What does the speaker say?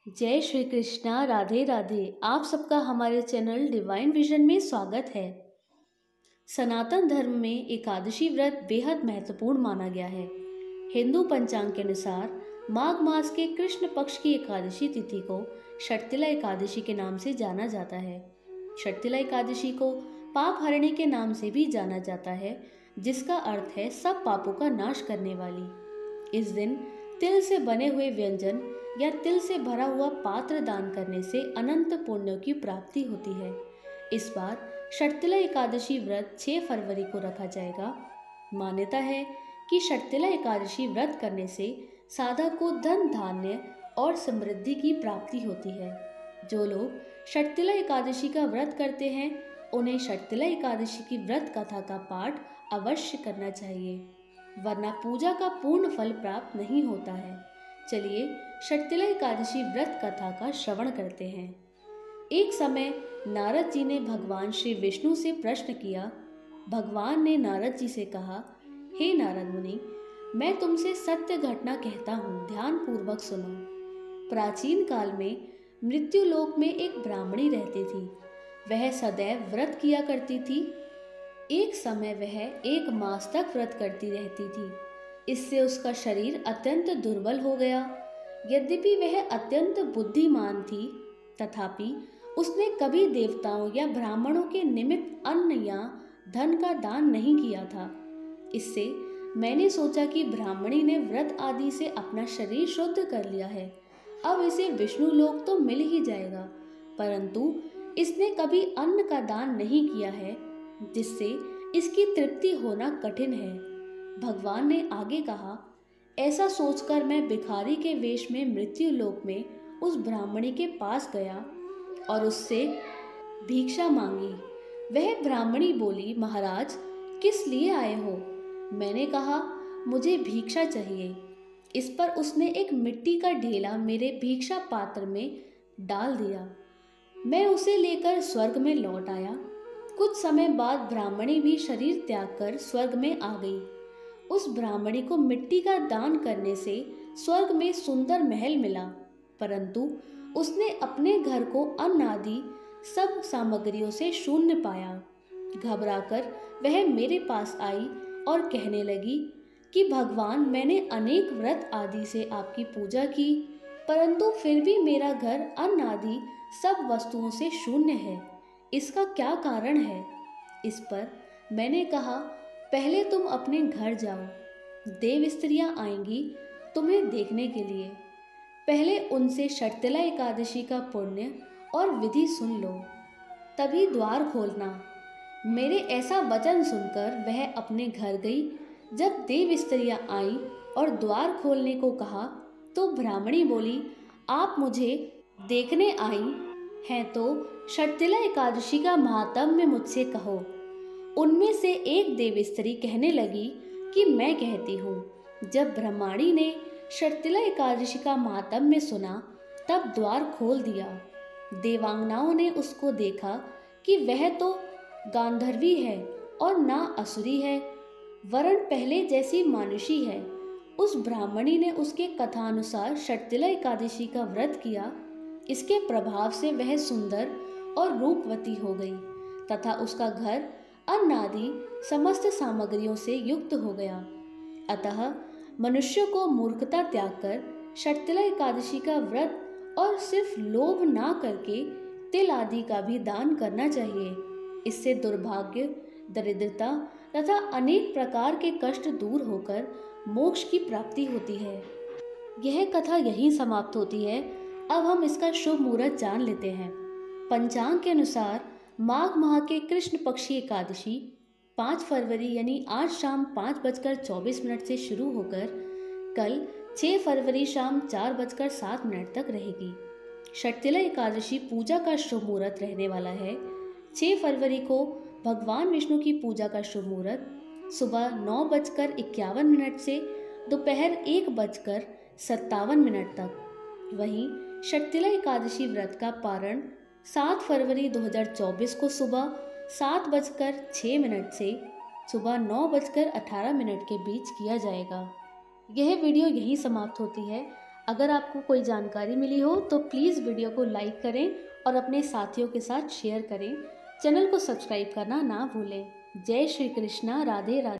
जय श्री कृष्णा। राधे राधे। आप सबका हमारे चैनल डिवाइन विजन में स्वागत है। सनातन धर्म में एकादशी व्रत बेहद महत्वपूर्ण माना गया है। हिंदू पंचांग के अनुसार माघ मास के कृष्ण पक्ष की एकादशी तिथि को षटतिला एकादशी के नाम से जाना जाता है। षटतिला एकादशी को पाप हरणी के नाम से भी जाना जाता है, जिसका अर्थ है सब पापों का नाश करने वाली। इस दिन तिल से बने हुए व्यंजन या तिल से भरा हुआ पात्र दान करने से अनंत पुण्यों की प्राप्ति होती है। इस बार षटतिला एकादशी व्रत 6 फरवरी को रखा जाएगा। मान्यता है कि षटतिला एकादशी व्रत करने से साधक को धन धान्य और समृद्धि की प्राप्ति होती है। जो लोग षटतिला एकादशी का व्रत करते हैं उन्हें षटतिला एकादशी की व्रत कथा का पाठ अवश्य करना चाहिए, वरना पूजा का पूर्ण फल प्राप्त नहीं होता है। चलिए षटतिला एकादशी व्रत कथा का श्रवण करते हैं। एक समय नारद जी ने भगवान श्री विष्णु से प्रश्न किया। भगवान ने नारद जी से कहा, हे नारद मुनि, मैं तुमसे सत्य घटना कहता हूँ, ध्यान पूर्वक सुनो। प्राचीन काल में मृत्यु लोक में एक ब्राह्मणी रहती थी। वह सदैव व्रत किया करती थी। एक समय वह 1 मास तक व्रत करती रहती थी। इससे उसका शरीर अत्यंत दुर्बल हो गया। यद्यपि वह अत्यंत बुद्धिमान थी, तथापि उसने कभी देवताओं या ब्राह्मणों के निमित्त अन्न या धन का दान नहीं किया था। इससे मैंने सोचा कि ब्राह्मणी ने व्रत आदि से अपना शरीर शुद्ध कर लिया है, अब इसे विष्णु लोक तो मिल ही जाएगा, परंतु इसने कभी अन्न का दान नहीं किया है, जिससे इसकी तृप्ति होना कठिन है। भगवान ने आगे कहा, ऐसा सोचकर मैं भिखारी के वेश में मृत्यु लोक में उस ब्राह्मणी के पास गया और उससे भिक्षा मांगी। वह ब्राह्मणी बोली, महाराज किस लिए आए हो? मैंने कहा, मुझे भिक्षा चाहिए। इस पर उसने एक मिट्टी का ढेला मेरे भिक्षा पात्र में डाल दिया। मैं उसे लेकर स्वर्ग में लौट आया। कुछ समय बाद ब्राह्मणी भी शरीर त्याग कर स्वर्ग में आ गई। उस ब्राह्मणी को मिट्टी का दान करने से स्वर्ग में सुंदर महल मिला, परंतु उसने अपने घर को अन्न आदि सब सामग्रियों से शून्य पाया। घबराकर वह मेरे पास आई और कहने लगी कि भगवान, मैंने अनेक व्रत आदि से आपकी पूजा की, परंतु फिर भी मेरा घर अन्न आदि सब वस्तुओं से शून्य है। इसका क्या कारण है? इस पर मैंने कहा, पहले तुम अपने घर जाओ, देव स्त्रियां आएंगी तुम्हें देखने के लिए। पहले उनसे षटतिला एकादशी का पुण्य और विधि सुन लो, तभी द्वार खोलना। मेरे ऐसा वचन सुनकर वह अपने घर गई। जब देव स्त्रियां आईं और द्वार खोलने को कहा तो ब्राह्मणी बोली, आप मुझे देखने आई हैं तो षटतिला एकादशी का महात्म्य मुझसे कहो। उनमें से एक देव स्त्री कहने लगी कि मैं कहती हूँ। जब ब्रह्माणी ने षटतिला एकादशी का महात्म्य सुना तब द्वार खोल दिया। देवांगनाओं ने उसको देखा कि वह तो गांधर्वी है और ना असुरी है, वरन पहले जैसी मानुषी है। उस ब्राह्मणी ने उसके कथानुसार षटतिला एकादशी का व्रत किया। इसके प्रभाव से वह सुंदर और रूपवती हो गई तथा उसका घर अन्न आदि समस्त सामग्रियों से युक्त हो गया। अतः मनुष्य को मूर्खता त्याग कर षटतिला एकादशी का व्रत और सिर्फ लोभ ना करके तिल आदि का भी दान करना चाहिए। इससे दुर्भाग्य, दरिद्रता तथा अनेक प्रकार के कष्ट दूर होकर मोक्ष की प्राप्ति होती है। यह कथा यहीं समाप्त होती है। अब हम इसका शुभ मुहूर्त जान लेते हैं। पंचांग के अनुसार माघ माह के कृष्ण पक्षी एकादशी 5 फरवरी यानी आज शाम 5:24 से शुरू होकर कल 6 फरवरी शाम 4:07 तक रहेगी। षटतिला एकादशी पूजा का शुभ मुहूर्त रहने वाला है। 6 फरवरी को भगवान विष्णु की पूजा का शुभ मुहूर्त सुबह 9:51 से दोपहर 1:57 तक। वहीं षटतिला एकादशी व्रत का पारण 7 फरवरी 2024 को सुबह 7:06 से सुबह 9:18 के बीच किया जाएगा। यह वीडियो यहीं समाप्त होती है। अगर आपको कोई जानकारी मिली हो तो प्लीज़ वीडियो को लाइक करें और अपने साथियों के साथ शेयर करें। चैनल को सब्सक्राइब करना ना भूलें। जय श्री कृष्णा, राधे राधे।